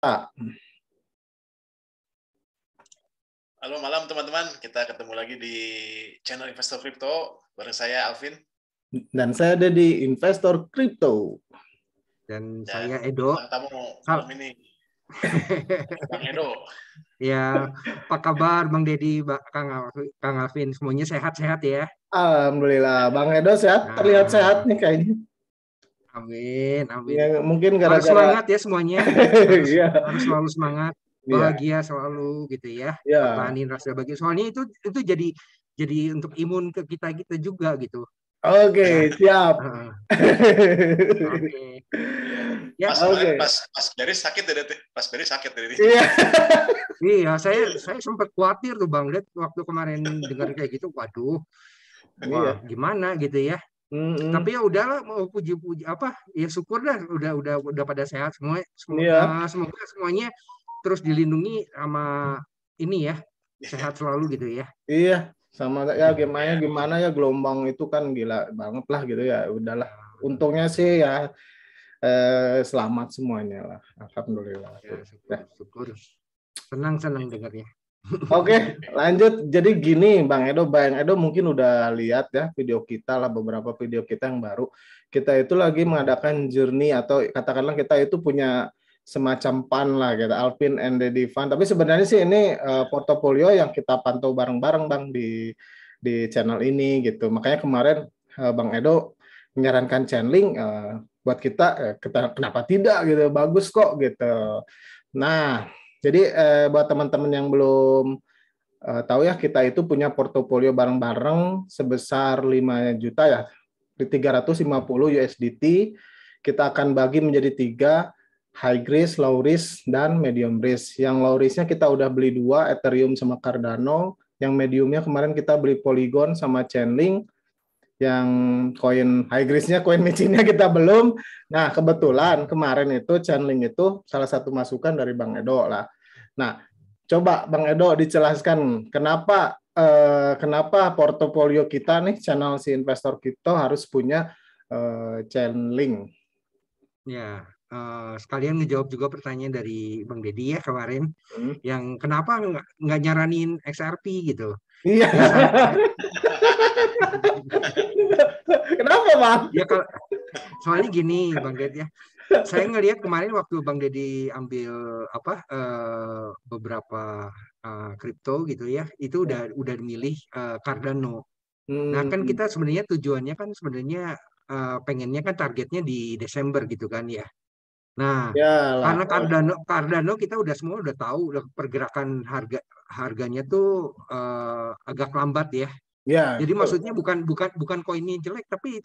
Halo malam teman-teman, kita ketemu lagi di channel Investor Crypto bareng saya Alvin. Dan saya ada di Investor Crypto. Dan saya Edo. Tamu malam ini, Bang Edo. Ya, apa kabar Bang Dedi, Kang Alvin? Semuanya sehat-sehat ya? Alhamdulillah, Bang Edo sehat, terlihat sehat nih kayaknya. Amin, amin. Ya, mungkin Harus gara-gara semangat ya semuanya. Harus selalu semangat, bahagia selalu gitu ya. Pertahanin rasa bahagia. Soalnya itu jadi untuk imun ke kita juga gitu. Oke, siap. Oke. Ya. Pas Beris sakit ya, pas Beris sakit tadi. Iya, saya sempat khawatir tuh Bang Ded waktu kemarin dengar kayak gitu. Waduh, wah gimana gitu ya. Tapi ya udahlah, mau puji-puji apa ya, syukur dah udah pada sehat semua. Semoga semuanya terus dilindungi sama ini ya, sehat selalu gitu ya. Iya, sama ya gimana ya, gelombang itu kan gila banget lah gitu ya. Udahlah, untungnya sih ya selamat semuanya lah, alhamdulillah. Ya, syukur. Senang dengarnya. Oke, lanjut. Jadi gini, Bang Edo mungkin udah lihat ya video kita lah, beberapa video kita yang baru. Kita itu lagi mengadakan journey, atau katakanlah kita itu punya semacam fund lah, gitu, Alvin and Dedi Fund. Tapi sebenarnya sih ini portofolio yang kita pantau bareng-bareng Bang di channel ini gitu. Makanya kemarin Bang Edo menyarankan channeling buat kita, kenapa tidak gitu, bagus kok gitu. Nah, jadi buat teman-teman yang belum tahu ya, kita itu punya portofolio bareng-bareng sebesar 5 juta ya, di 350 USDT. Kita akan bagi menjadi 3, high risk, low risk, dan medium risk. Yang low risknya kita udah beli 2, Ethereum sama Cardano. Yang mediumnya kemarin kita beli Polygon sama Chainlink. Yang koin high risknya, koin micinnya kita belum. Nah, kebetulan kemarin itu Chainlink itu salah satu masukan dari Bang Edo lah. Nah, coba Bang Edo dijelaskan kenapa portofolio kita nih, channel si Investor Crypto harus punya Chainlink. Ya, sekalian ngejawab juga pertanyaan dari Bang Dedi ya kemarin, yang kenapa nggak nyaranin XRP gitu. Iya. Kenapa Bang? Ya soalnya gini Bang Dedi ya, saya ngelihat kemarin waktu Bang Dedi ambil beberapa kripto gitu ya, itu udah milih Cardano. Nah kan kita sebenarnya tujuannya kan pengennya kan targetnya di Desember gitu kan ya. Nah, karena Cardano kita semua udah tahu, pergerakan harganya tuh agak lambat ya. Ya. Jadi maksudnya bukan koinnya jelek, tapi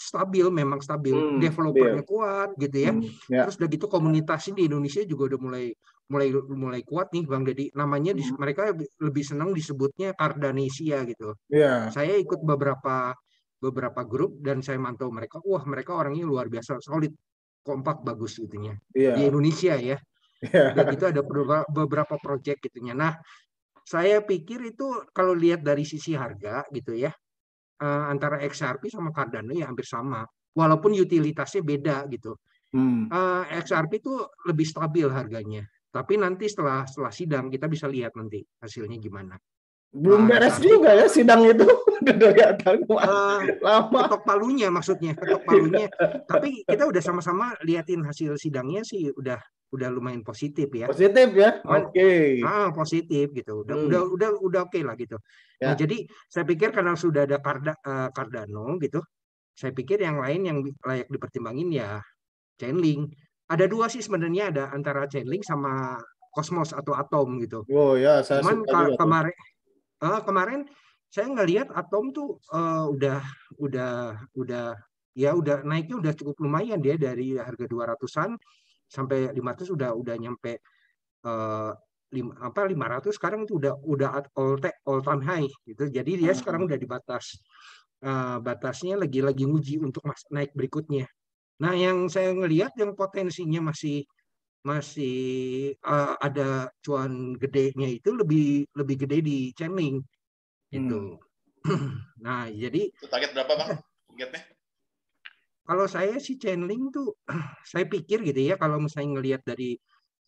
memang stabil. Developernya kuat gitu ya. Terus udah gitu komunitasnya di Indonesia juga udah mulai kuat nih Bang Dedi. Namanya mereka lebih senang disebutnya Cardanesia gitu. Saya ikut beberapa grup dan saya mantau mereka. Wah, mereka orangnya luar biasa, solid, kompak, bagus gitunya. Di Indonesia ya. Dan itu ada beberapa project gitunya. Nah, saya pikir itu kalau lihat dari sisi harga gitu ya, antara XRP sama Cardano ya hampir sama, walaupun utilitasnya beda gitu. XRP itu lebih stabil harganya, tapi nanti setelah sidang kita bisa lihat nanti hasilnya gimana. Belum beres juga ya sidang itu. Lama. Ketok palunya maksudnya, ketok palunya. Tapi kita udah sama-sama liatin hasil sidangnya sih udah lumayan positif ya. Positif ya. Oke. Positif gitu. Udah oke lah gitu. Nah, jadi saya pikir karena sudah ada Cardano gitu, saya pikir yang lain yang layak dipertimbangin ya Chainlink. Ada 2 sih sebenarnya, ada antara Chainlink sama Cosmos atau Atom gitu. Oh ya, saya cuman suka juga kemarin saya ngelihat Atom tuh udah naiknya udah cukup lumayan dia, dari harga 200-an sampai 500 udah nyampe 500, sekarang itu udah all time high gitu. Jadi dia sekarang udah di batasnya lagi nguji untuk naik berikutnya. Nah, yang saya ngelihat yang potensinya masih ada cuan gedenya itu lebih gede di Chainlink gitu. Nah, jadi target berapa Bang? Targetnya? Kalau saya sih Chainlink tuh saya pikir gitu ya, kalau misalnya ngelihat dari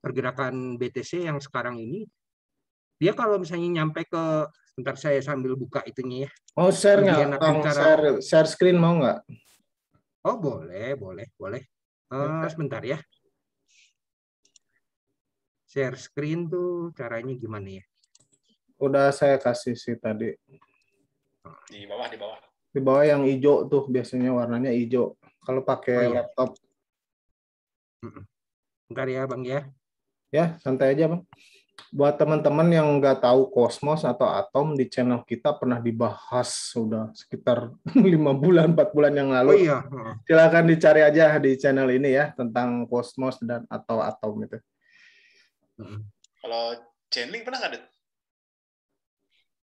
pergerakan BTC yang sekarang ini, dia kalau misalnya nyampe ke, sebentar saya sambil buka itunya ya. Mau share Lebih nggak? enak Bang, bicara. share screen mau nggak? Oh boleh. Sebentar ya. Share screen tuh caranya gimana ya? Udah saya kasih sih tadi. Di bawah. Di bawah yang hijau tuh biasanya warnanya hijau. Kalau pakai iya. laptop. Bentar ya Bang ya. Ya, santai aja Bang. Buat teman-teman yang nggak tahu Cosmos atau Atom, di channel kita pernah dibahas sudah sekitar 5 bulan, 4 bulan yang Oh lalu. iya. Silakan dicari aja di channel ini ya, tentang Cosmos dan atau Atom itu. Kalau Chainlink pernah nggak, Det?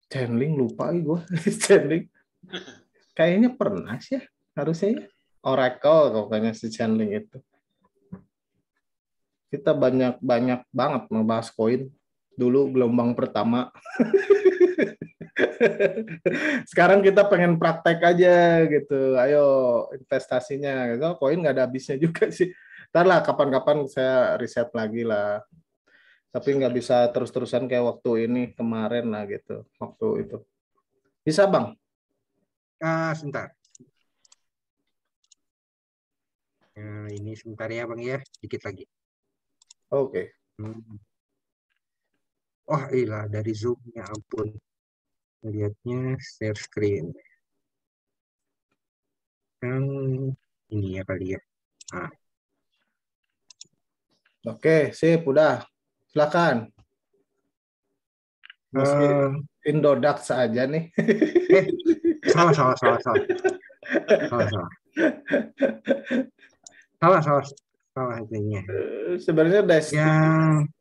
Chainlink lupa gue. Chainlink. Kayaknya pernah sih ya, harusnya ya. Oracle pokoknya si Chainlink itu. Kita banyak banget membahas koin. Dulu gelombang pertama. Sekarang kita pengen praktek aja gitu. Ayo investasinya. Gitu. Koin nggak ada habisnya juga sih. Ntar lah kapan-kapan saya riset lagi lah. Tapi nggak bisa terus-terusan kayak waktu ini kemarin lah gitu. Waktu itu. Bisa Bang? Sebentar. Ini sebentar ya Bang ya. Dikit lagi. Oke. Oh iya, dari Zoom, ya ampun. Lihatnya share screen. Ini ya kali ya. Oke, sip, udah. Silakan. Masih Indodax saja nih. Salah. Salah itunya. Sebenarnya Yang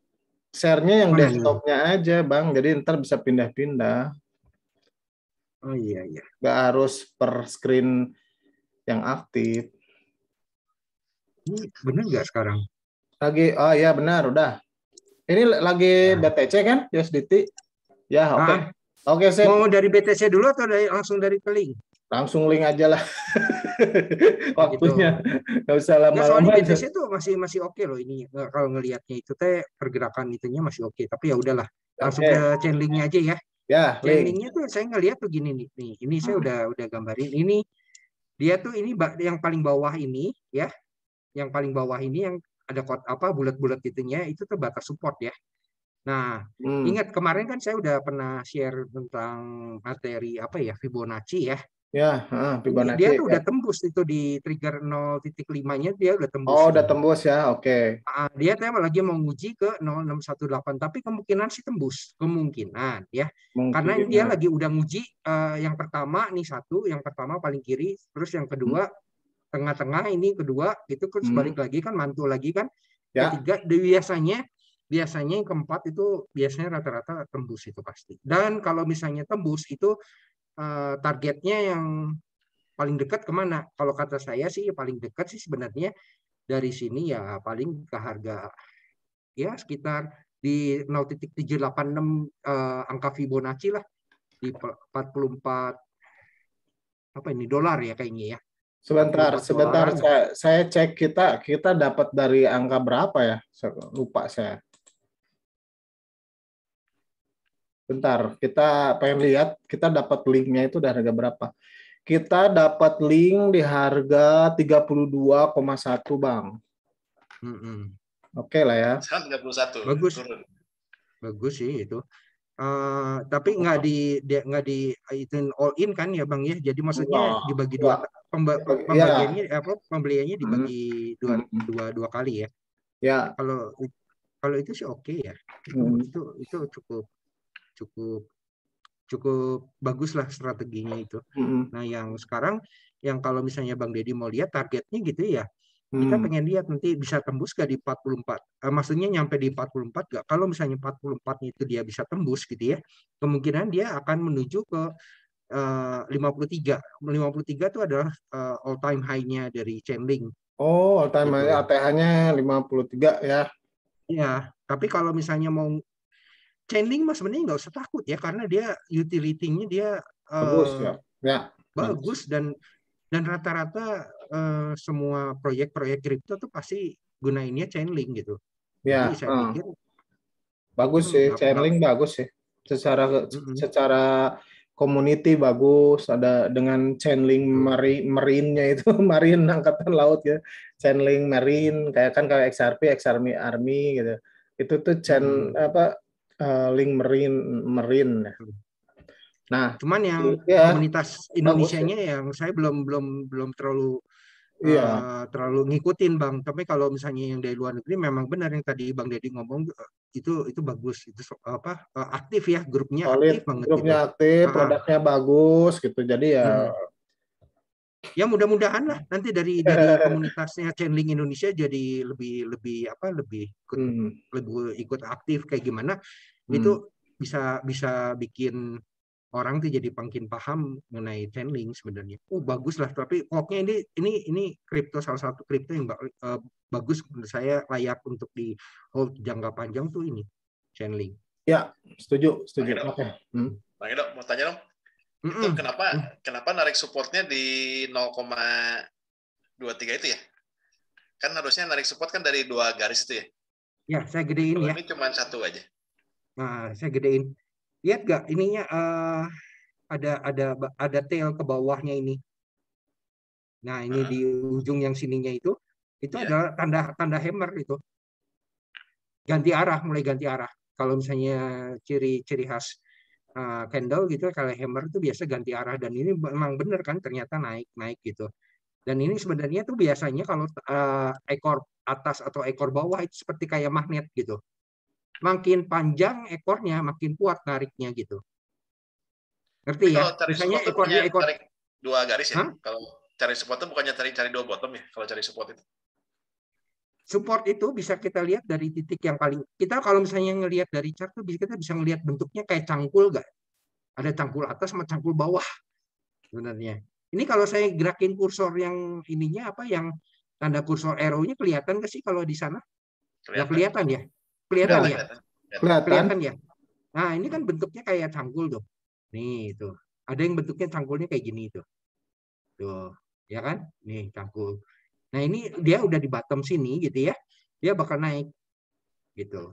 share-nya yang mana desktop-nya aja, Bang. Jadi ntar bisa pindah-pindah. Oh iya. Nggak harus per screen yang aktif. Ini benar nggak sekarang? Oh iya benar, udah. Ini lagi BTC kan, USDT? Ya, oke. Oke, sip. Mau dari BTC dulu atau langsung dari Link? Langsung link aja lah. Waktunya nggak usah lama-lama. Soalnya BTC itu masih oke loh ini. Kalau ngelihatnya itu pergerakan itunya masih oke. Tapi ya udahlah. Langsung ke Chainlink-nya aja ya. Ya, Chainlink-nya tuh saya ngelihat tuh gini nih. Ini saya udah gambarin. Ini dia tuh ini yang paling bawah ini ya. Yang paling bawah ini yang ada bulat-bulat itunya itu tuh batas support ya. Nah, ingat kemarin kan saya udah pernah share tentang materi Fibonacci ya. Ya, Fibonacci. Dia tuh udah tembus itu di trigger 0.5-nya dia udah tembus. Oh, udah tembus ya, oke. Dia lagi mau nguji ke 0.618, tapi kemungkinan sih tembus, kemungkinan ya. Karena dia lagi udah nguji yang pertama nih yang pertama paling kiri, terus yang kedua tengah-tengah ini kedua gitu terus balik lagi kan mantul lagi kan. Ketiga biasanya yang keempat itu biasanya rata-rata tembus itu pasti. Dan kalau misalnya tembus itu targetnya yang paling dekat kemana? Kalau kata saya sih paling dekat sih sebenarnya dari sini ya paling ke harga ya sekitar di 0.786 angka Fibonacci lah di 44 dolar ya kayaknya ya. Sebentar, saya cek kita dapat dari angka berapa ya? Lupa saya. Bentar, kita pengen lihat kita dapat linknya itu dari harga berapa. Kita dapat link di harga 32,1 Bang. Oke lah ya. Sekarang 31. Bagus. Turun. Bagus sih itu. Tapi nggak di itu all in kan ya Bang ya. Jadi maksudnya dibagi dua pembagiannya pembeliannya dibagi dua kali ya. Ya. Kalau itu sih oke ya. Itu cukup bagus lah strateginya itu. Nah, yang sekarang yang kalau misalnya Bang Deddy mau lihat targetnya gitu ya. Kita pengen lihat nanti bisa tembus gak di 44. Maksudnya nyampe di 44 gak? Kalau misalnya 44 itu dia bisa tembus gitu ya. Kemungkinan dia akan menuju ke 53. 53 itu adalah all time high-nya dari Chainlink. Oh, all time high ATH-nya 53 ya. Iya, tapi kalau misalnya mau Chainlink mas sebenarnya nggak usah takut ya karena dia utility-nya dia bagus ya. Bagus dan rata-rata semua proyek-proyek kripto tuh pasti gunainnya Chainlink gitu. Ya, Jadi saya pikir bagus sih, Chainlink bagus sih. Secara community bagus, ada dengan Chainlink Marine-nya itu, Marine angkatan laut ya. Chainlink Marine kayak XRP, Army gitu. Itu tuh link Marine. Nah, cuman yang ya, komunitas Indonesianya yang saya belum terlalu terlalu ngikutin Bang. Tapi kalau misalnya yang dari luar negeri memang benar yang tadi Bang Deddy ngomong, itu bagus, itu aktif ya, grupnya solid, aktif banget grupnya gitu. aktif, produknya bagus gitu. Jadi ya mudah-mudahan lah nanti dari komunitasnya Chainlink Indonesia jadi lebih ikut aktif kayak gimana. Itu bisa bikin orang tuh jadi makin paham mengenai Chainlink sebenarnya. Bagus lah, tapi pokoknya ini kripto, salah satu kripto yang bagus menurut saya, layak untuk di hold jangka panjang tuh ini Chainlink. Ya, setuju. Oke. Bang Edo, mau tanya dong. Itu kenapa narik supportnya di 0,23 itu ya? Kan harusnya narik support kan dari 2 garis itu ya? Ya, saya gedein ya. Ini cuma 1 aja. Nah, saya gedein. Lihat nggak ininya, ada tail ke bawahnya ini. Nah, ini di ujung yang sininya itu adalah tanda hammer itu. Mulai ganti arah. Kalau misalnya ciri khas candle gitu, kalau hammer itu biasa ganti arah, dan ini memang benar kan, ternyata naik gitu. Dan ini sebenarnya tuh biasanya kalau ekor atas atau ekor bawah itu seperti kayak magnet gitu. Makin panjang ekornya, makin kuat nariknya gitu. Ngerti ya? Misalnya ekornya tarik 2 garis ya? Kalau cari support itu bukannya cari 2 bottom ya? Kalau cari support itu? Support itu bisa kita lihat dari titik yang paling, kita kalau misalnya ngelihat dari chart tuh kita bisa ngelihat bentuknya kayak cangkul nggak? Ada cangkul atas sama cangkul bawah sebenarnya. Ini kalau saya gerakin kursor yang ininya yang tanda kursor arrow-nya, kelihatan nggak sih kalau di sana? Nggak kelihatan ya? Kelihatan ya? Nah, ini kan bentuknya kayak cangkul tuh. Nih, itu. Ada yang bentuknya cangkulnya kayak gini tuh. Tuh, ya kan? Nih, cangkul. Nah, ini dia udah di bottom sini gitu ya. Dia bakal naik gitu.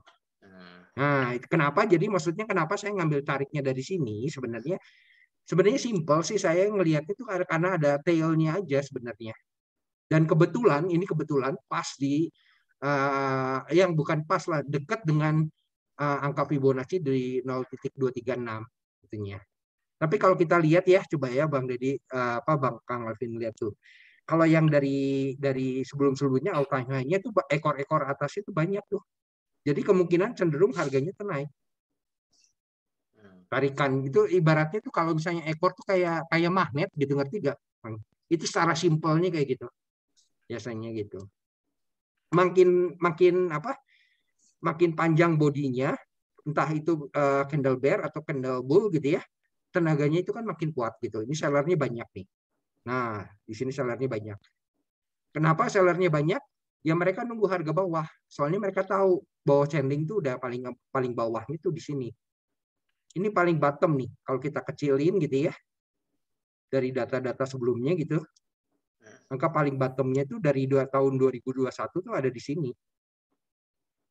Nah, kenapa? Jadi maksudnya kenapa saya ngambil tariknya dari sini sebenarnya simpel sih, saya ngelihat itu karena ada tail-nya aja sebenarnya. Dan kebetulan pas di yang bukan pas lah, dekat dengan angka Fibonacci di 0.236 itunya. Tapi kalau kita lihat ya, coba ya Bang Deddy, Bang Kang Alvin lihat tuh. Kalau yang dari sebelum-sebelumnya all time high-nya tuh ekor-ekor atas itu banyak tuh. Jadi kemungkinan cenderung harganya tuh naik. Tarikan itu ibaratnya tuh kalau misalnya ekor tuh kayak magnet gitu, ngerti gak? Itu secara simpelnya kayak gitu. Biasanya gitu. Makin panjang bodinya, entah itu candle bear atau candle bull gitu ya, tenaganya itu kan makin kuat gitu. Ini sellernya banyak nih. Nah, di sini sellernya banyak. Kenapa sellernya banyak? Ya mereka nunggu harga bawah. Soalnya mereka tahu bahwa Chainlink itu udah paling bawahnya itu di sini. Ini paling bottom nih. Kalau kita kecilin gitu ya, dari data-data sebelumnya gitu, angka paling bottomnya itu dari tahun 2021 tuh ada di sini.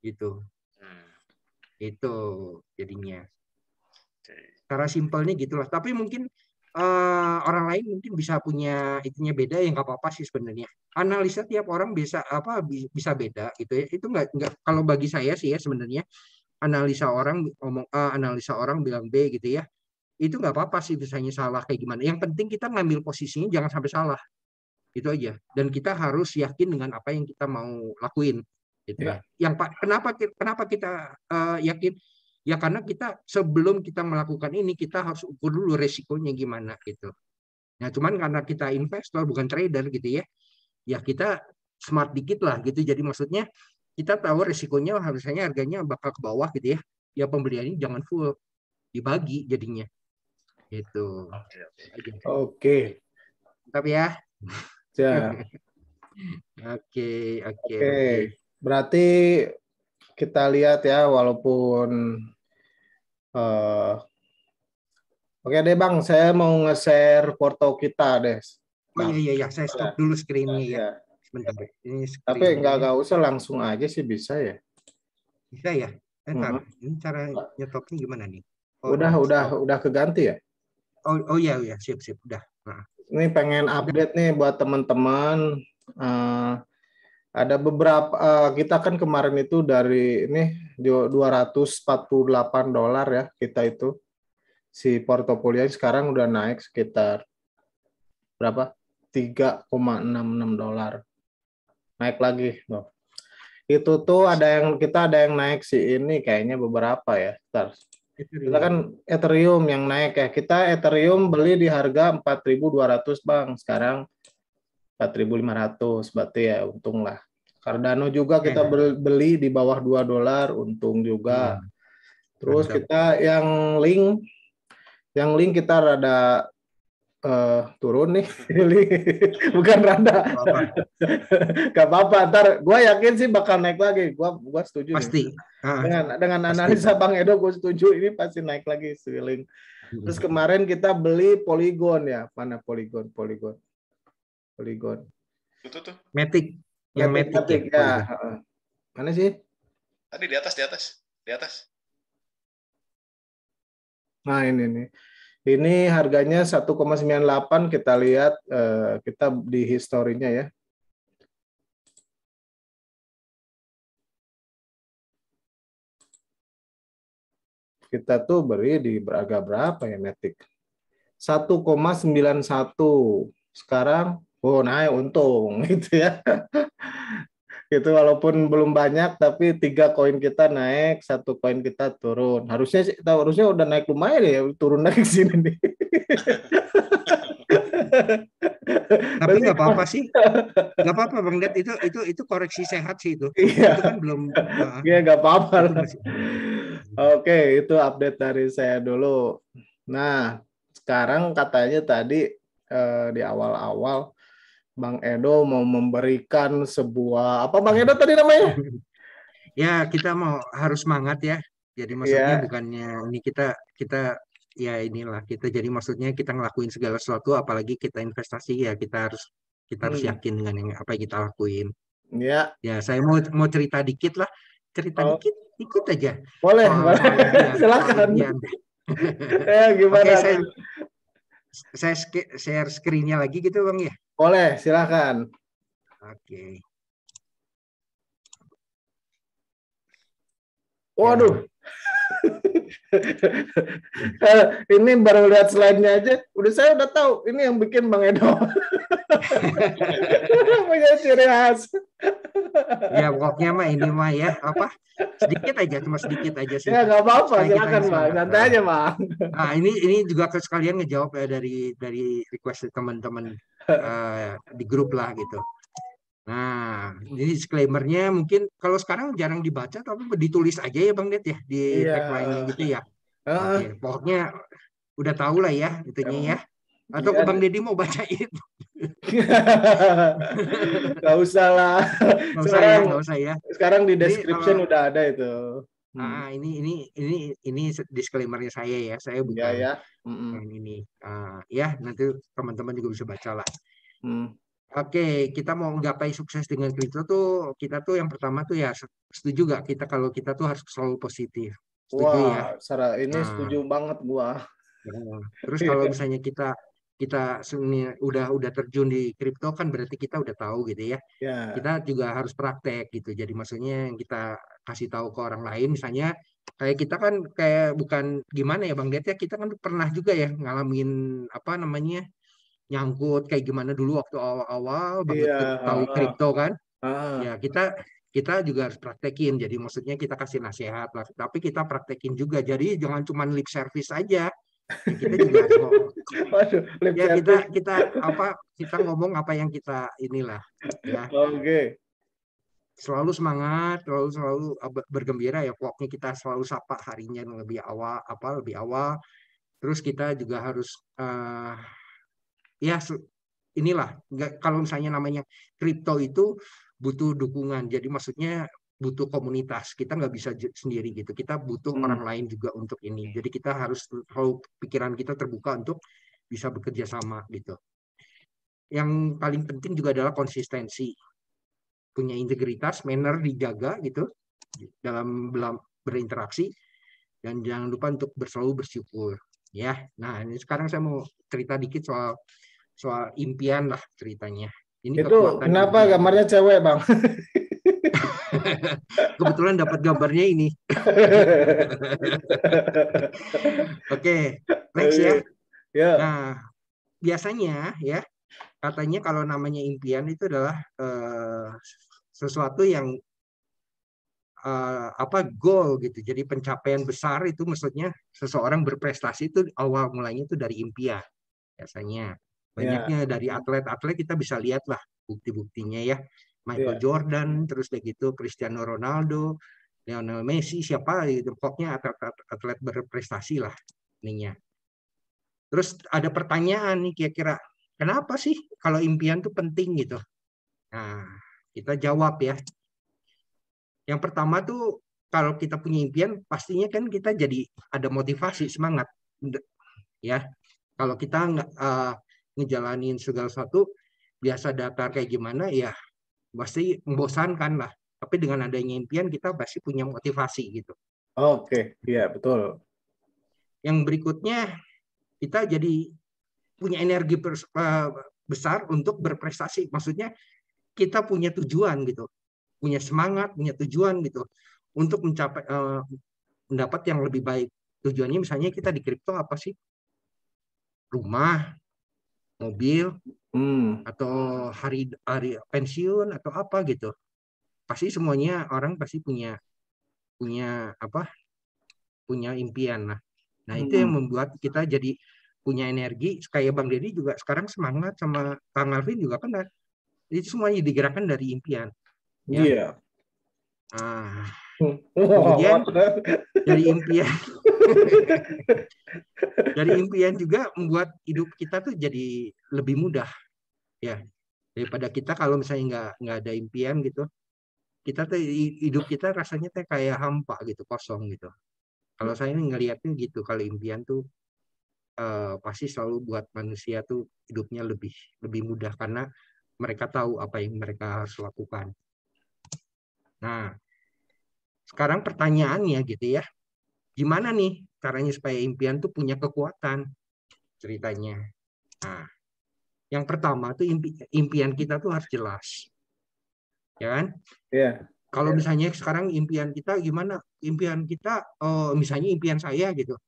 Gitu. Itu jadinya. Cara simpelnya gitulah. Tapi mungkin orang lain mungkin bisa punya itunya beda, yang nggak apa-apa sih sebenarnya. Analisa tiap orang bisa beda gitu ya. Itu nggak, kalau bagi saya sih ya sebenarnya, analisa orang bilang B gitu ya, itu nggak apa-apa sih misalnya salah kayak gimana. Yang penting kita ngambil posisinya jangan sampai salah. Itu aja. Dan kita harus yakin dengan apa yang kita mau lakuin gitu ya. Kenapa kita yakin? Ya karena kita sebelum kita melakukan ini, kita harus ukur dulu resikonya gimana gitu. Nah, cuman karena kita investor bukan trader gitu ya, ya kita smart dikit lah gitu. Jadi maksudnya kita tahu resikonya, harusnya harganya bakal ke bawah gitu ya. Ya pembeliannya jangan full, dibagi jadinya. Gitu. Oke. Tapi ya. Oke. Berarti kita lihat ya, walaupun oke deh Bang, saya mau nge-share foto kita deh. Oh iya, saya stop dulu screen-nya ya. Sebentar. Tapi nggak usah langsung aja sih bisa ya. Bisa ya? Ntar, ini cara nyetopnya gimana nih? Udah keganti ya? Oh iya, sip, udah. Nah. Ini pengen update nih buat teman-teman. Ada beberapa, kita kan kemarin itu dari ini $248 ya, kita itu. Si portofolio sekarang udah naik sekitar berapa? $3,66. Naik lagi, Bang. Itu tuh kita ada yang naik sih ini kayaknya beberapa ya. Ntar. Kita kan Ethereum yang naik ya. Kita Ethereum beli di harga 4.200 Bang. Sekarang 4.500, berarti ya untung lah. Cardano juga kita beli di bawah $2, untung juga. Terus kita yang link kita rada turun nih, bukan rada. Gak apa-apa, ntar gue yakin sih bakal naik lagi. Gue setuju. Pasti. Nih. Dengan analisa Bang Edo, gue setuju ini pasti naik lagi link. Terus kemarin kita beli Polygon ya, mana Polygon. Itu tuh. Matic. Yang Matic ya. Mana sih? Tadi di atas. Nah ini nih. Ini harganya 1,98, kita lihat kita di historinya ya. Kita tuh beri di harga berapa ya Matic? 1,91. Sekarang naik untung gitu ya. Itu walaupun belum banyak tapi 3 koin kita naik, 1 koin kita turun. Harusnya udah naik lumayan ya, turun lagi ke sini nih. Tapi nggak apa-apa sih, nggak apa-apa Bang Ded, itu koreksi sehat sih itu. Iya. Itu kan belum. Iya nggak apa-apa. Oke, itu update dari saya dulu. Nah, sekarang katanya tadi di awal-awal Bang Edo mau memberikan sebuah apa Bang Edo tadi namanya? Ya kita harus semangat ya. Jadi maksudnya bukannya ini kita ya inilah kita, jadi maksudnya kita ngelakuin segala sesuatu, apalagi kita investasi ya kita harus yakin dengan apa yang kita lakuin. Ya. Ya saya mau cerita dikit lah, dikit aja. Boleh. Silakan. Ya gimana? Oke, saya share screen-nya lagi gitu Bang ya. Boleh, silakan. Oke. Waduh. Ini baru lihat slide-nya aja, saya udah tahu ini yang bikin Bang Edo. Punya ciri khas. Ya pokoknya mah ini mah ya cuma sedikit aja sih. Ya nggak apa-apa, silakan Bang, santai aja Bang. Nah ini juga sekalian ngejawab ya dari request teman-teman di grup lah gitu. Nah, ini disclaimer-nya mungkin kalau sekarang jarang dibaca, tapi ditulis aja ya Bang Ded ya di tagline-nya gitu ya. Oke, pokoknya udah tahu lah ya itunya ya. Atau ke Bang Deddy mau bacain? Gak usah lah. Nggak usah ya. Sekarang di description udah ada itu. Ini disclaimer-nya saya ya. Saya bukan ini. Ya nanti teman-teman juga bisa baca lah. Oke, kita mau menggapai sukses dengan kripto tuh, kita tuh yang pertama tuh ya setuju gak kita kalau kita tuh harus selalu positif. Setuju ya? Ini setuju banget gua. Terus kalau misalnya kita udah terjun di kripto kan berarti kita udah tahu gitu ya. Kita juga harus praktek gitu. Jadi maksudnya yang kita kasih tahu ke orang lain, misalnya kayak kita kan kayak bukan gimana ya Bang Det ya, kita kan pernah juga ya ngalamin apa namanya, nyangkut kayak gimana dulu waktu awal-awal banget tahu kripto kan. Ya kita juga harus praktekin. Jadi maksudnya kita kasih nasihat lah, tapi kita praktekin juga. Jadi jangan cuma lip service aja. Ya, kita juga kita ngomong apa yang kita inilah ya. Selalu semangat, selalu bergembira ya. Pokoknya kita selalu sapa harinya lebih awal. Terus kita juga harus ya inilah, kalau misalnya namanya kripto itu butuh dukungan, jadi maksudnya butuh komunitas, kita nggak bisa sendiri gitu, kita butuh orang lain juga untuk ini, jadi kita harus selalu pikiran kita terbuka untuk bisa bekerja sama gitu. Yang paling penting juga adalah konsistensi, punya integritas, manner dijaga gitu, dalam berinteraksi, dan jangan lupa untuk selalu bersyukur ya. Nah, ini sekarang saya mau cerita dikit soal impian lah ceritanya. Ini Itu kekuatan kenapa impian. gambarnya cewek, Bang? Kebetulan dapat gambarnya ini. Oke, next ya. Nah, biasanya ya katanya kalau namanya impian itu adalah sesuatu yang goal gitu. Jadi pencapaian besar itu maksudnya seseorang berprestasi itu awal mulanya itu dari impian. Biasanya banyaknya dari atlet-atlet kita bisa lihat lah bukti-buktinya ya. Michael Jordan, terus begitu Cristiano Ronaldo, Lionel Messi, siapa gitu. Pokoknya atlet berprestasi lah ininya. Terus ada pertanyaan nih kira-kira, kenapa sih kalau impian tuh penting gitu? Nah, kita jawab ya. Yang pertama tuh kalau kita punya impian, pastinya kan kita jadi ada motivasi, semangat, ya. Kalau kita ngejalanin segala sesuatu, biasa datar kayak gimana ya, pasti membosankan lah. Tapi dengan adanya impian kita pasti punya motivasi gitu. Oke, iya betul. Yang berikutnya kita jadi punya energi besar untuk berprestasi. Maksudnya kita punya tujuan gitu, punya semangat, punya tujuan gitu untuk mencapai mendapat yang lebih baik. Tujuannya misalnya kita di kripto apa sih? Rumah, mobil, atau hari pensiun atau apa gitu. Pasti semuanya orang pasti punya impian lah. Nah, itu yang membuat kita jadi punya energi. Kayak Bang Deddy juga sekarang semangat, sama Kang Alvin juga kan itu semuanya digerakkan dari impian. Ya. Iya. Kemudian dari impian juga membuat hidup kita tuh jadi lebih mudah ya, daripada kita kalau misalnya nggak ada impian gitu, kita tuh hidup kita rasanya tuh kayak hampa gitu, kosong gitu. Kalau saya ngelihatnya gitu, kalau impian tuh pasti selalu buat manusia tuh hidupnya lebih mudah karena mereka tahu apa yang mereka harus lakukan. Nah, sekarang pertanyaannya gitu ya, gimana nih caranya supaya impian tuh punya kekuatan ceritanya? Nah, yang pertama tuh impian kita tuh harus jelas, ya kan? Iya. Kalau misalnya sekarang impian kita gimana? Impian kita, misalnya impian saya gitu,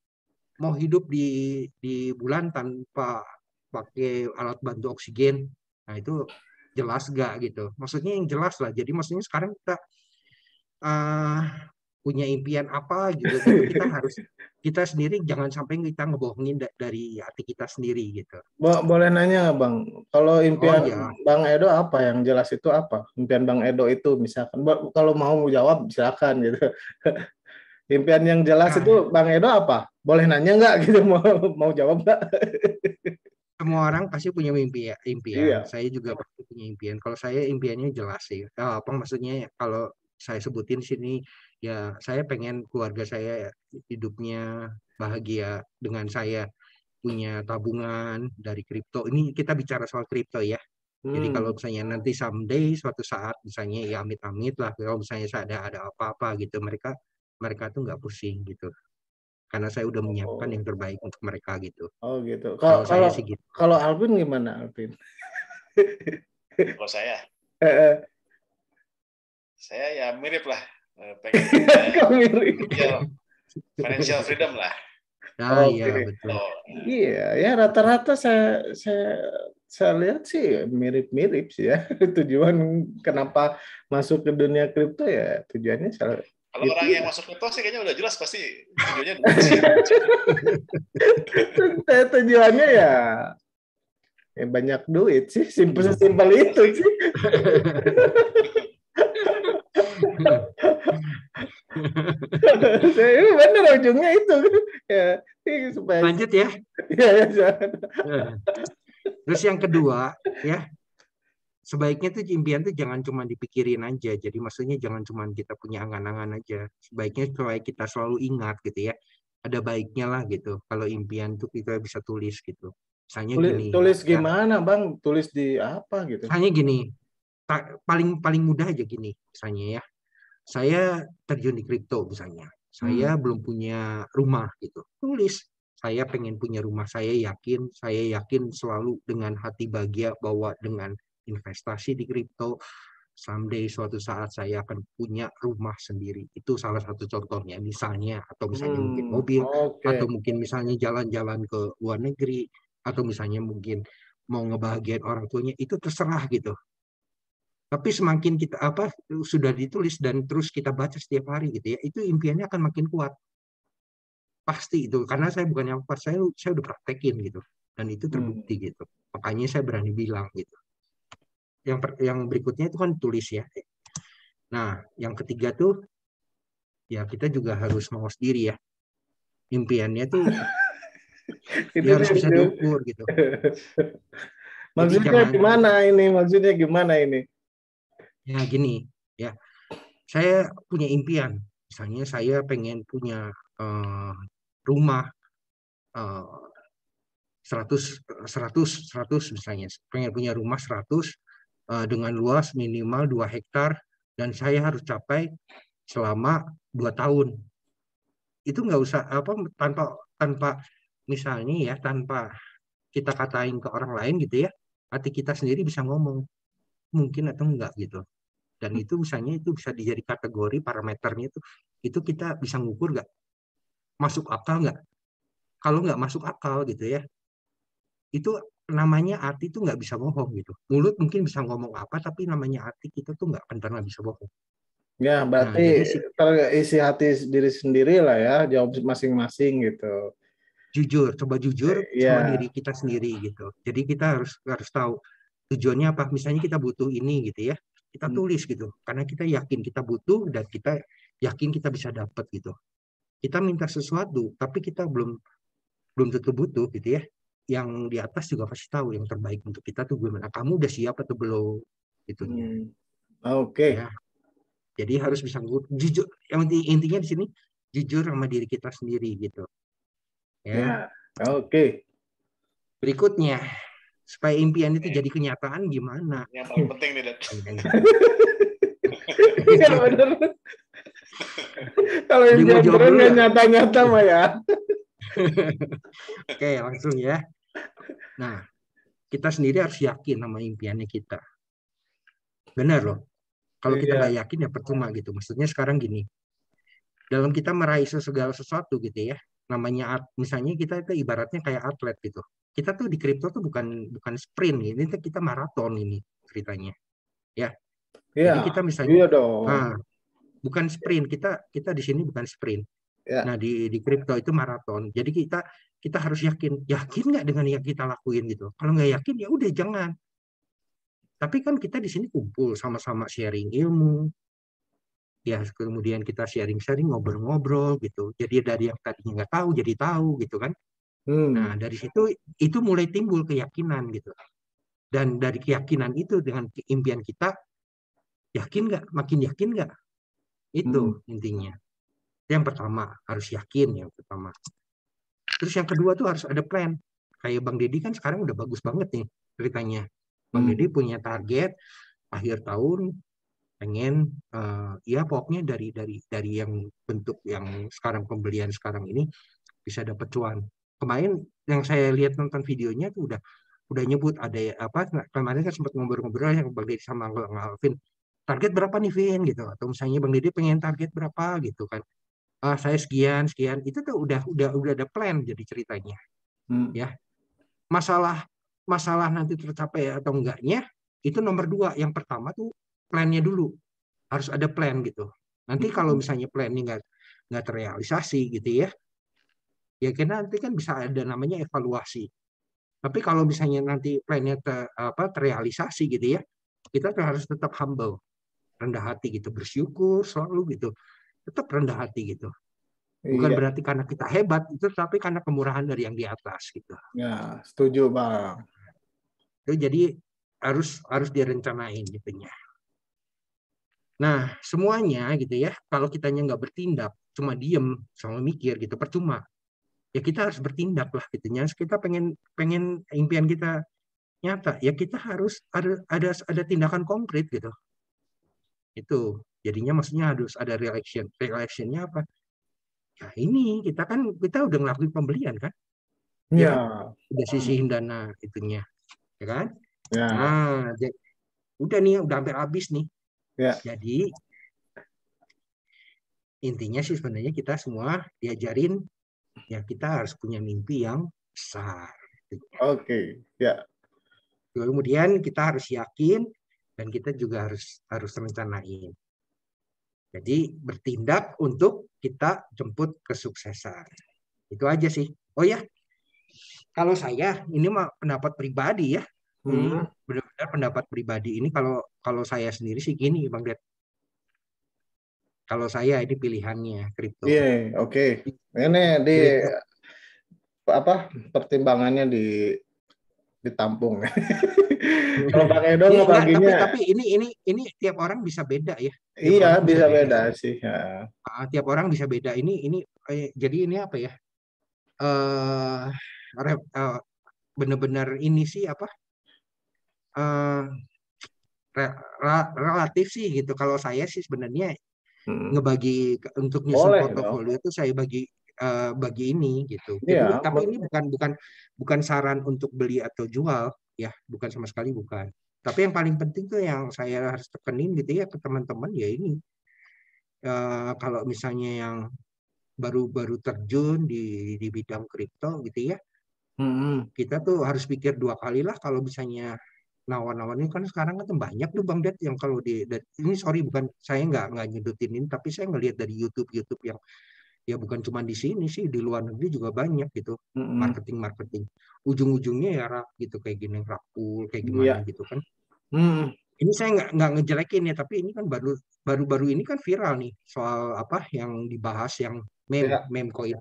mau hidup di bulan tanpa pakai alat bantu oksigen. Nah, itu jelas gak gitu? Maksudnya yang jelas lah. Jadi maksudnya sekarang kita punya impian apa gitu, kita sendiri jangan sampai kita ngebohongin dari hati kita sendiri gitu. Boleh nanya Bang, kalau impian Bang Edo apa, yang jelas itu apa? Impian Bang Edo itu misalkan, kalau mau jawab silakan gitu. Impian yang jelas itu Bang Edo apa? Boleh nanya nggak gitu, mau jawab nggak? Semua orang pasti punya impian. Iya. Saya juga pasti punya impian. Kalau saya impiannya jelas sih. Apa maksudnya? Kalau saya sebutin sini, ya saya pengen keluarga saya hidupnya bahagia dengan saya punya tabungan dari kripto. Ini kita bicara soal kripto ya. Jadi kalau misalnya nanti someday suatu saat misalnya ya amit-amit lah, kalau misalnya saya ada apa-apa gitu, mereka tuh nggak pusing gitu. Karena saya udah menyiapkan yang terbaik untuk mereka gitu. Oh gitu. Kalau saya sih gitu. Kalau Alvin gimana, Alvin? Kalau saya ya mirip lah, pengen financial freedom lah. Nah, iya betul. Iya, ya rata-rata saya lihat sih mirip-mirip sih ya. Tujuan kenapa masuk ke dunia kripto ya tujuannya kalau orang yang masuk kripto sih kayaknya udah jelas pasti tujuannya. Tujuannya ya banyak duit sih, simpel itu sih. Saya benar ujungnya itu ya, supaya lanjut ya. Ya. Terus yang kedua ya, sebaiknya tuh impian tuh jangan cuma dipikirin aja. Jadi maksudnya jangan cuma kita punya angan-angan aja. Sebaiknya supaya kita selalu ingat gitu ya. Ada baiknya lah gitu. Kalau impian tuh kita bisa tulis gitu. Misalnya gini. Tulis gimana Bang? Tulis di apa gitu? Misalnya gini. Paling mudah aja gini misalnya ya. saya terjun di kripto misalnya. Saya belum punya rumah gitu. Tulis, saya pengen punya rumah. Saya yakin selalu dengan hati bahagia bahwa dengan investasi di kripto, someday suatu saat saya akan punya rumah sendiri. Itu salah satu contohnya misalnya, atau misalnya mungkin mobil, atau mungkin misalnya jalan-jalan ke luar negeri, atau misalnya mungkin mau ngebahagiain orang tuanya, itu terserah gitu. Tapi semakin kita sudah ditulis dan terus kita baca setiap hari gitu ya, itu impiannya akan makin kuat. Pasti itu, karena saya bukan yang pas, saya udah praktekin gitu. Dan itu terbukti gitu. Makanya saya berani bilang gitu. Yang berikutnya itu kan tulis ya. Nah, yang ketiga tuh ya kita juga harus mau sendiri ya. Impiannya tuh ya harus bisa diukur gitu. Maksudnya gimana ini? Ya gini, ya. Saya punya impian. Misalnya saya pengen punya rumah 100 misalnya. Pengen punya rumah 100 dengan luas minimal 2 hektar dan saya harus capai selama 2 tahun. Itu nggak usah tanpa misalnya ya, tanpa kita katain ke orang lain gitu ya, hati kita sendiri bisa ngomong mungkin atau enggak gitu. Dan itu misalnya itu bisa dijadi kategori parameternya itu kita bisa ngukur nggak, masuk akal nggak. Kalau nggak masuk akal gitu ya, itu namanya hati itu nggak bisa bohong gitu. Mulut mungkin bisa ngomong apa, tapi namanya hati kita tuh nggak akan pernah bisa bohong. Ya, berarti terisi hati diri sendiri lah ya, jawab masing-masing gitu. Coba jujur sama diri kita sendiri gitu. Jadi kita harus tahu tujuannya apa. Misalnya kita butuh ini gitu ya, kita tulis gitu. Karena kita yakin kita butuh dan kita yakin kita bisa dapat gitu. Kita minta sesuatu, tapi kita belum tentu butuh gitu ya. Yang di atas juga pasti tahu yang terbaik untuk kita tuh gimana. Kamu udah siap atau belum? Itunya. Oke. Ya. Jadi harus bisa jujur. Yang intinya di sini jujur sama diri kita sendiri gitu. Ya. Oke. Berikutnya, supaya impian itu jadi kenyataan gimana? Yang paling penting nih, Dad. Iya benar. Kalau impian terus nggak nyata-nyata mah ya. Oke, langsung ya. Nah, kita sendiri harus yakin sama impiannya kita. Benar loh. Kalau kita nggak yakin ya percuma gitu. Maksudnya sekarang gini, dalam kita meraih segala sesuatu gitu ya, namanya misalnya kita itu ibaratnya kayak atlet gitu. Kita tuh di kripto tuh bukan sprint, ini kita maraton ini ceritanya, ya. Jadi kita misalnya, bukan sprint, kita di sini bukan sprint. Nah di kripto itu maraton. Jadi kita harus yakin nggak dengan yang kita lakuin gitu. Kalau nggak yakin ya udah jangan. Tapi kan kita di sini kumpul sama-sama sharing ilmu. Ya kemudian kita sharing-sharing, ngobrol-ngobrol gitu. Jadi dari yang tadinya nggak tahu jadi tahu gitu kan. Nah dari situ itu mulai timbul keyakinan gitu. Dan dari keyakinan itu dengan impian kita, yakin nggak? Makin yakin nggak? Itu intinya. Yang pertama harus yakin yang pertama. Terus yang kedua tuh harus ada plan. Kayak Bang Deddy kan sekarang udah bagus banget nih ceritanya. Bang Deddy punya target akhir tahun pengen ya pokoknya dari yang bentuk yang sekarang pembelian sekarang ini bisa dapat cuan. Kemarin yang saya lihat nonton videonya tuh udah nyebut ada apa kemarin kan sempat ngobrol-ngobrol yang Bang Deddy sama Alvin, target berapa nih Vin gitu, atau misalnya Bang Deddy pengen target berapa gitu kan. Saya sekian itu tuh udah ada plan jadi ceritanya. Ya. Masalah nanti tercapai atau enggaknya itu nomor 2. Yang pertama tuh plannya dulu. Harus ada plan gitu. Nanti kalau misalnya plannya nggak terrealisasi gitu ya. Ya karena nanti kan bisa ada namanya evaluasi. Tapi kalau misalnya nanti plannya terrealisasi gitu ya, kita harus tetap humble, rendah hati gitu, bersyukur selalu gitu, tetap rendah hati gitu. Bukan berarti karena kita hebat, itu tapi karena kemurahan dari yang di atas gitu. Ya, setuju Bang. Jadi harus direncanain gitunya. Nah, semuanya gitu ya, kalau kitanya nggak bertindak, cuma diem sama mikir gitu, percuma. Ya kita harus bertindak lah gitu. Kita pengen impian kita nyata, ya kita harus ada tindakan konkret gitu. Itu Jadinya maksudnya harus ada reaction. Reactionnya apa? Ya ini kita udah ngelakuin pembelian kan? Iya kan? Udah sisihin dana itunya, ya kan? Nah, udah nih, udah hampir habis nih. Jadi intinya sih sebenarnya kita semua diajarin ya kita harus punya mimpi yang besar. Oke, ya. Kemudian kita harus yakin dan kita juga harus rencanain. Jadi bertindak untuk kita jemput kesuksesan. Itu aja sih. Oh ya, kalau saya ini mah pendapat pribadi ya. Ini benar-benar pendapat pribadi. Ini kalau saya sendiri sih gini, Bang Det. Kalau saya ini pilihannya kripto. Iya, oke. Ini di apa pertimbangannya ditampung. Kalau Bang Edo ngebaginya, tapi ini tiap orang bisa beda ya. Iya, bisa beda sih. Ya. Tiap orang bisa beda. Ini jadi ini apa ya? Benar-benar ini sih apa? Relatif sih gitu. Kalau saya sih sebenarnya ngebagi untuk nyusun portofolio itu saya bagi ini gitu. Jadi, tapi ini bukan saran untuk beli atau jual ya, bukan sama sekali bukan. Tapi yang paling penting tuh yang saya harus tekenin gitu ya ke teman-teman ya ini. Kalau misalnya yang baru terjun di bidang kripto gitu ya, kita tuh harus pikir 2 kali lah kalau misalnya nawan-nawan ini kan sekarang kan banyak tuh Bang Det yang kalau ini sorry bukan saya nggak nyedutin ini tapi saya ngelihat dari YouTube yang ya bukan cuma di sini sih di luar negeri juga banyak gitu marketing ujung-ujungnya ya gitu kayak gini rakul kayak gimana gitu kan. Ini saya nggak ngejelekin ya tapi ini kan baru ini kan viral nih soal apa yang dibahas yang meme coin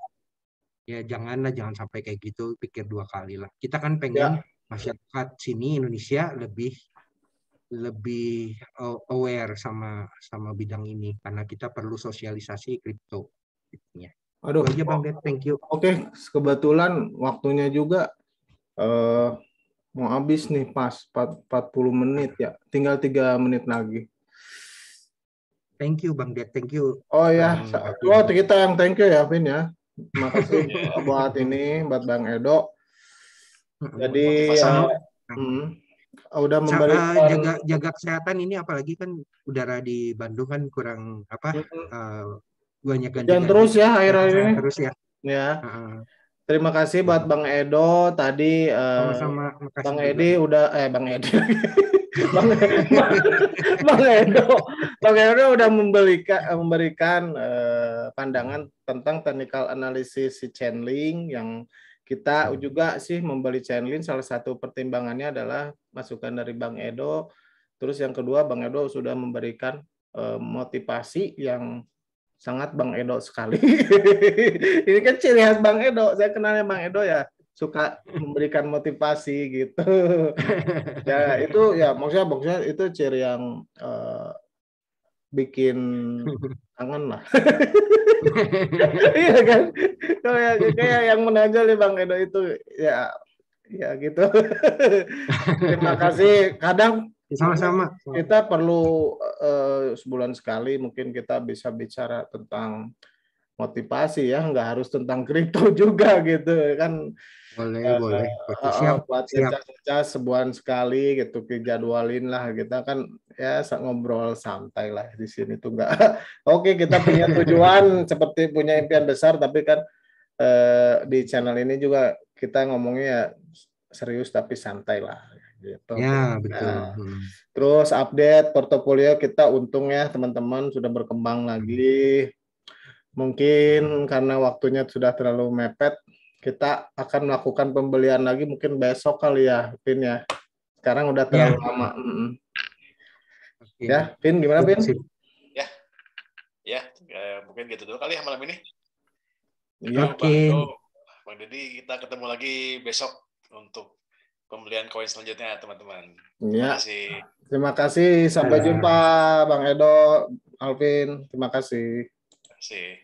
ya jangan sampai kayak gitu, pikir 2 kali lah. Kita kan pengen masyarakat sini Indonesia lebih aware sama bidang ini karena kita perlu sosialisasi kripto. Aduh, aja Bang Det, thank you. Oke, kebetulan waktunya juga mau habis nih pas 40 menit ya. Tinggal 3 menit lagi. Thank you Bang Det, thank you. Oh ya, kita yang thank you ya Vin ya. Makasih buat Bang Edo. Jadi udah memberikan jaga kesehatan ini apalagi kan udara di Bandung kan kurang banyak ganti-ganti. Terus ya akhir-akhir ini. Terus ya. Ya. Terima kasih buat Bang Edo tadi. Sama-sama. Bang Edi udah Bang Edi. Bang Edo udah memberikan pandangan tentang technical analysis si Chainlink yang kita juga sih membeli Chainlink, salah satu pertimbangannya adalah masukan dari Bang Edo. Terus yang kedua Bang Edo sudah memberikan motivasi yang sangat Bang Edo sekali. Ini kan ciri khas Bang Edo. Saya kenalnya Bang Edo ya suka memberikan motivasi gitu. Ya itu ya maksudnya itu ciri yang bikin kangen lah. Iya kan? Kayak yang menonjol nih Bang Edo itu ya gitu. Terima kasih. Kadang sama-sama kita perlu sebulan sekali mungkin kita bisa bicara tentang motivasi ya, nggak harus tentang kripto juga gitu kan. Boleh. Siap. Sebulan sekali gitu, dijadwalin lah kita kan ya ngobrol santai lah di sini tuh nggak. Oke, kita punya tujuan seperti punya impian besar, tapi kan di channel ini juga kita ngomongnya ya serius tapi santai lah. Gitu. Ya betul. Terus update portofolio kita untungnya teman-teman sudah berkembang lagi. Mungkin karena waktunya sudah terlalu mepet, kita akan melakukan pembelian lagi mungkin besok kali ya, Vin ya. Sekarang udah terlalu lama. Ya, Vin gimana Vin? Ya, mungkin gitu dulu kali ya malam ini. Oke. Bang Dedi, kita ketemu lagi besok untuk pembelian koin selanjutnya teman-teman. Ya. Terima kasih. Sampai jumpa Bang Edo, Alvin. Terima kasih. Terima kasih.